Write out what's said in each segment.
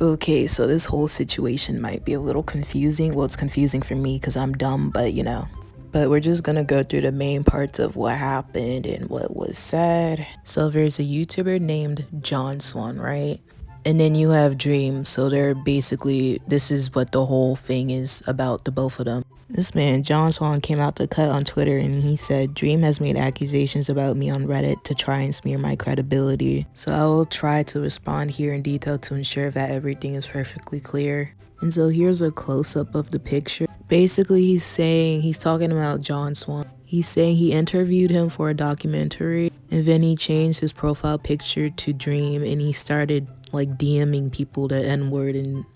Okay, so this whole situation might be a little confusing. Well, it's confusing for me because I'm dumb, but But we're just gonna go through the main parts of what happened and what was said. So there's a YouTuber named John Swan, right? And then you have Dream, so they're basically, this is what the whole thing is about, the both of them. This man, John Swan, came out to cut on Twitter and he said, Dream has made accusations about me on Reddit to try and smear my credibility. So I will try to respond here in detail to ensure that everything is perfectly clear. And so here's a close-up of the picture. Basically, he's talking about John Swan. He's saying he interviewed him for a documentary and then he changed his profile picture to Dream and he started like DMing people the N-word and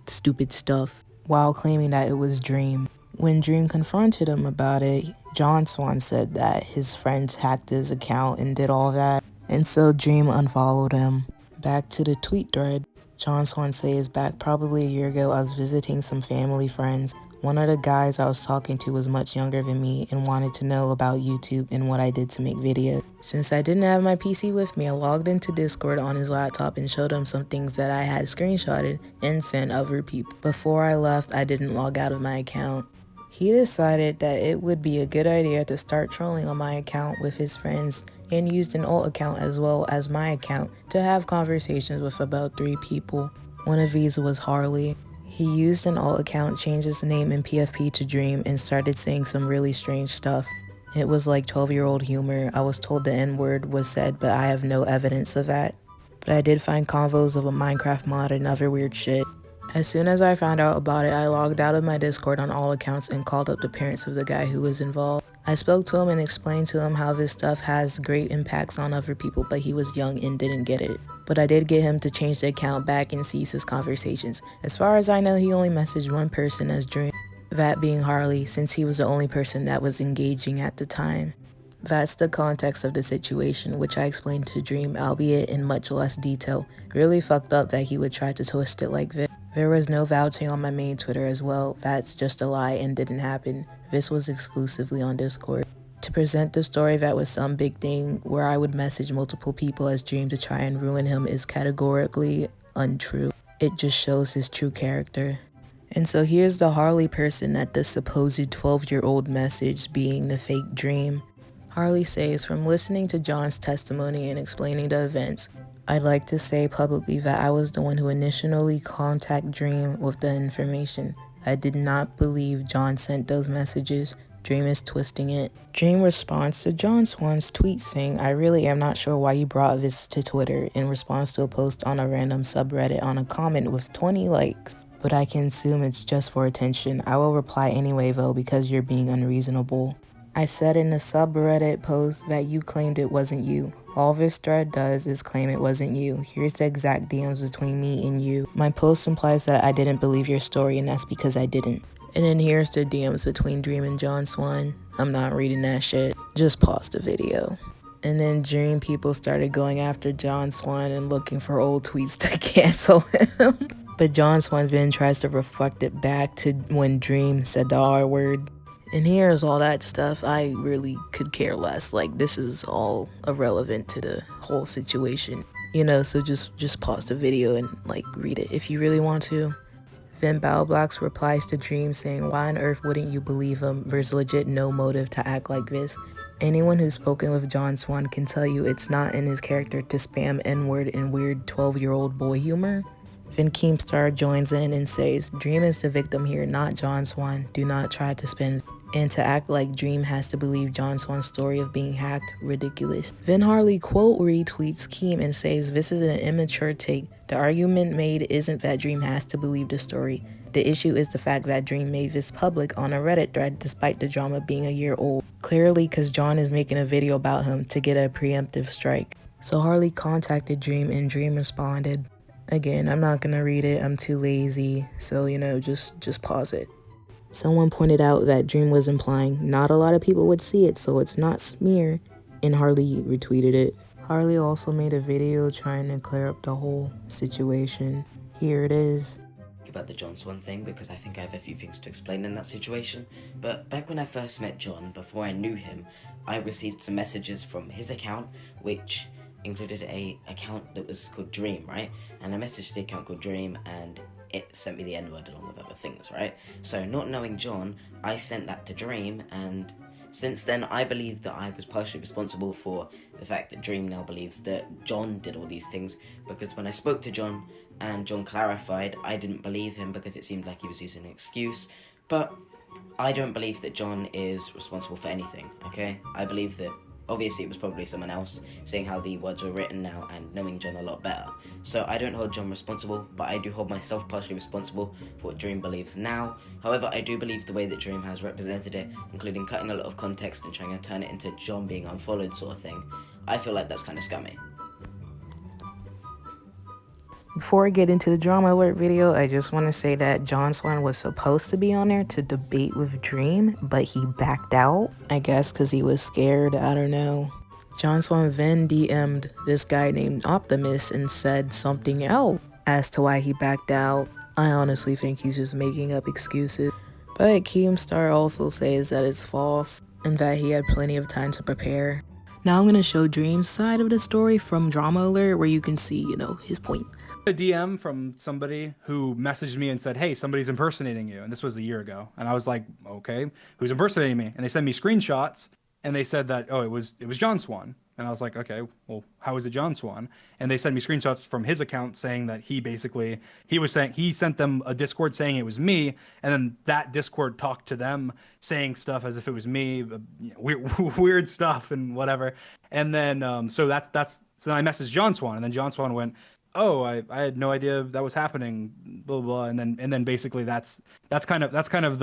stupid stuff while claiming that it was Dream. When Dream confronted him about it, John Swan said that his friends hacked his account and did all that, and so Dream unfollowed him. Back to the tweet thread, John Swan says, back probably a year ago, I was visiting some family friends. One of the guys I was talking to was much younger than me and wanted to know about YouTube and what I did to make videos. Since I didn't have my PC with me, I logged into Discord on his laptop and showed him some things that I had screenshotted and sent other people. Before I left, I didn't log out of my account. He decided that it would be a good idea to start trolling on my account with his friends and used an alt account as well as my account to have conversations with about 3 people. One of these was Harley. He used an alt account, changed his name in PFP to Dream, and started saying some really strange stuff. It was like 12-year-old humor. I was told the N-word was said, but I have no evidence of that. But I did find convos of a Minecraft mod and other weird shit. As soon as I found out about it, I logged out of my Discord on all accounts and called up the parents of the guy who was involved. I spoke to him and explained to him how this stuff has great impacts on other people, but he was young and didn't get it. But I did get him to change the account back and cease his conversations. As far as I know, he only messaged one person as Dream, that being Harley, since he was the only person that was engaging at the time. That's the context of the situation, which I explained to Dream, albeit in much less detail. Really fucked up that he would try to twist it like this. There was no vouching on my main Twitter as well. That's just a lie and didn't happen. This was exclusively on Discord. To present the story that was some big thing where I would message multiple people as Dream to try and ruin him is categorically untrue. It just shows his true character. And so here's the Harley person that the supposed 12-year-old message being the fake Dream. Harley says, from listening to John's testimony and explaining the events, I'd like to say publicly that I was the one who initially contacted Dream with the information. I did not believe John sent those messages. Dream is twisting it. Dream responds to John Swan's tweet saying, I really am not sure why you brought this to Twitter, in response to a post on a random subreddit on a comment with 20 likes. But I can assume it's just for attention. I will reply anyway though because you're being unreasonable. I said in the subreddit post that you claimed it wasn't you. All this thread does is claim it wasn't you. Here's the exact DMs between me and you. My post implies that I didn't believe your story and that's because I didn't. And then here's the DMs between Dream and John Swan. I'm not reading that shit. Just pause the video. And then Dream people started going after John Swan and looking for old tweets to cancel him. But John Swan then tries to reflect it back to when Dream said the R word. And here's all that stuff. I really could care less. Like, this is all irrelevant to the whole situation. So just pause the video and like read it if you really want to. Then Blocks replies to Dream saying, why on earth wouldn't you believe him? There's legit no motive to act like this. Anyone who's spoken with John Swan can tell you it's not in his character to spam N-word and weird 12-year-old boy humor. Then Keemstar joins in and says, Dream is the victim here, not John Swan. Do not try to spin and to act like Dream has to believe John Swan's story of being hacked. Ridiculous. Then Harley quote retweets Keem and says, this is an immature take. The argument made isn't that Dream has to believe the story. The issue is the fact that Dream made this public on a Reddit thread despite the drama being a year old. Clearly because John is making a video about him to get a preemptive strike. So Harley contacted Dream and Dream responded. Again, I'm not gonna read it, I'm too lazy, so just pause it. Someone pointed out that Dream was implying not a lot of people would see it, so it's not smear, and Harley retweeted it. Harley also made a video trying to clear up the whole situation. Here it is. About the John Swan thing, because I think I have a few things to explain in that situation. But back when I first met John, before I knew him, I received some messages from his account, which included a account that was called Dream, right? And I messaged the account called Dream, and it sent me the N word along with other things, right? So not knowing John, I sent that to Dream, and since then I believe that I was partially responsible for the fact that Dream now believes that John did all these things, because when I spoke to John and John clarified, I didn't believe him because it seemed like he was using an excuse. But I don't believe that John is responsible for anything, okay? I believe that obviously it was probably someone else, seeing how the words were written now and knowing John a lot better. So I don't hold John responsible, but I do hold myself partially responsible for what Dream believes now. However, I do believe the way that Dream has represented it, including cutting a lot of context and trying to turn it into John being unfollowed sort of thing, I feel like that's kind of scummy. Before I get into the drama alert video, I just want to say that John Swan was supposed to be on there to debate with Dream, but he backed out. I guess because he was scared, I don't know. John Swan then DM'd this guy named Optimus and said something else as to why he backed out. I honestly think he's just making up excuses. But Keemstar also says that it's false and that he had plenty of time to prepare. Now I'm going to show Dream's side of the story from Drama Alert where you can see, his point. A DM from somebody who messaged me and said, "Hey, somebody's impersonating you," and this was a year ago. And I was like, "Okay, who's impersonating me?" And they sent me screenshots, and they said that, "Oh, it was John Swan." And I was like, "Okay, well, how is it John Swan?" And they sent me screenshots from his account saying that he was saying he sent them a Discord saying it was me, and then that Discord talked to them saying stuff as if it was me, weird stuff and whatever. And then so then I messaged John Swan, and then John Swan went, "Oh, I had no idea that was happening," blah blah, and then basically that's kind of that's kind of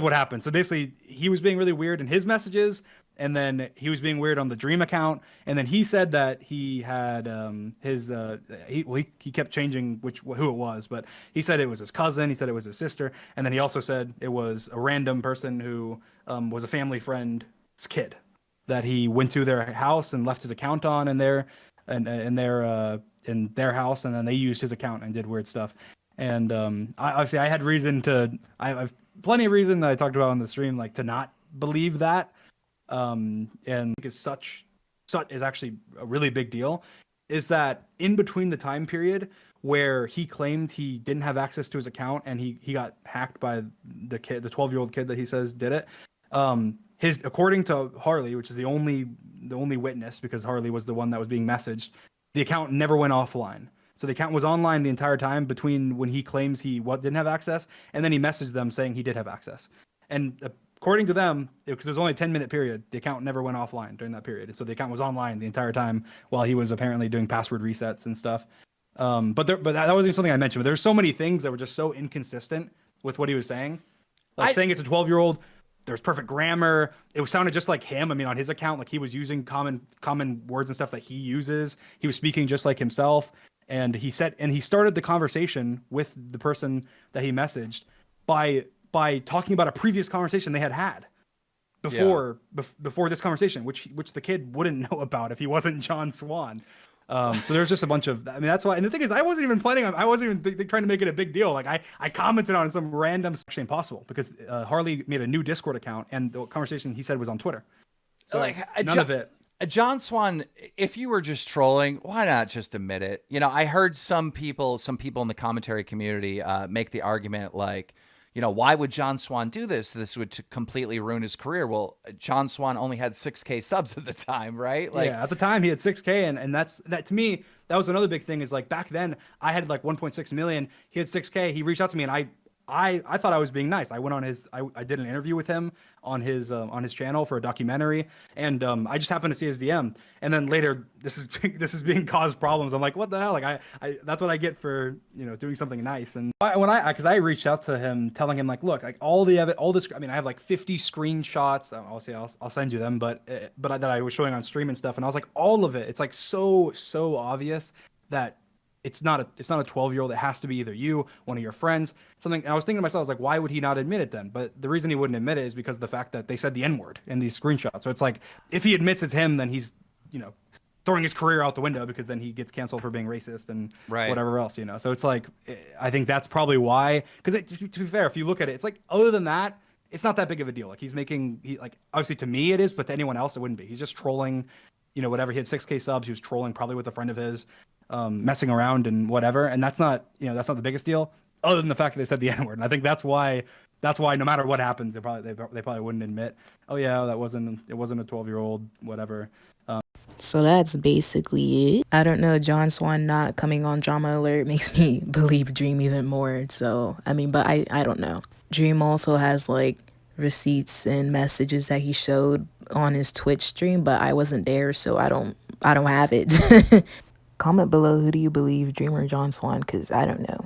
what happened. So basically, he was being really weird in his messages, and then he was being weird on the Dream account, and then he said that he had he kept changing who it was, but he said it was his cousin, he said it was his sister, and then he also said it was a random person who was a family friend's kid that he went to their house and left his account on in their house, and then they used his account and did weird stuff. And obviously I had I've plenty of reason that I talked about on the stream, like, to not believe that. And is is actually a really big deal, is that in between the time period where he claimed he didn't have access to his account and he got hacked by the 12-year-old kid that he says did it, according to Harley, which is the only witness, because Harley was the one that was being messaged, the account never went offline. So the account was online the entire time between when he claims he didn't have access, and then he messaged them saying he did have access. And according to them, because it was only a 10-minute period, the account never went offline during that period. So the account was online the entire time while he was apparently doing password resets and stuff. But that wasn't something I mentioned. But there's so many things that were just so inconsistent with what he was saying. Like saying it's a 12-year-old. There's perfect grammar. It sounded just like him. I mean, on his account, like he was using common words and stuff that he uses. He was speaking just like himself. And he started the conversation with the person that he messaged by talking about a previous conversation they had before this conversation, which the kid wouldn't know about if he wasn't John Swan. So there's just a bunch of, I mean, that's why. And the thing is, I wasn't even trying to make it a big deal. Like I commented on some random, actually impossible, because Harley made a new Discord account and the conversation he said was on Twitter. So like none of it. John Swan, if you were just trolling, why not just admit it? I heard some people in the commentary community make the argument like, why would John Swan do this? This would completely ruin his career. Well, John Swan only had 6K subs at the time, right? Like, yeah, at the time he had 6K, and that to me, that was another big thing, is like back then I had like 1.6 million. He had 6K. He reached out to me, and I thought I was being nice. I went on I did an interview with him on his channel for a documentary, and I just happened to see his DM, and then later this is being caused problems. I'm like, what the hell? Like I that's what I get for doing something nice. And because I reached out to him telling him like, look, like all this. I mean, I have like 50 screenshots. I'll send you them, but that I was showing on stream and stuff, and I was like, all of it. It's like so obvious that it's not a 12-year-old. It has to be either you, one of your friends, something. And I was thinking to myself, I was like, why would he not admit it then? But the reason he wouldn't admit it is because of the fact that they said the N-word in these screenshots. So it's like, if he admits it's him, then he's, throwing his career out the window, because then he gets canceled for being racist and whatever else, So it's like, I think that's probably why. Because to be fair, if you look at it, it's like, other than that, it's not that big of a deal. Like obviously to me it is, but to anyone else it wouldn't be. He's just trolling whatever. He had 6K subs. He was trolling probably with a friend of his, messing around and whatever. And that's not the biggest deal, other than the fact that they said the N word. And I think that's why no matter what happens, they probably wouldn't admit, oh yeah, it wasn't a 12-year-old, whatever. So that's basically it. I don't know, John Swan not coming on Drama Alert makes me believe Dream even more. So, I mean, but I don't know. Dream also has like receipts and messages that he showed on his Twitch stream, but I wasn't there, so I don't have it. Comment below, who do you believe, Dream or John Swan? Because I don't know.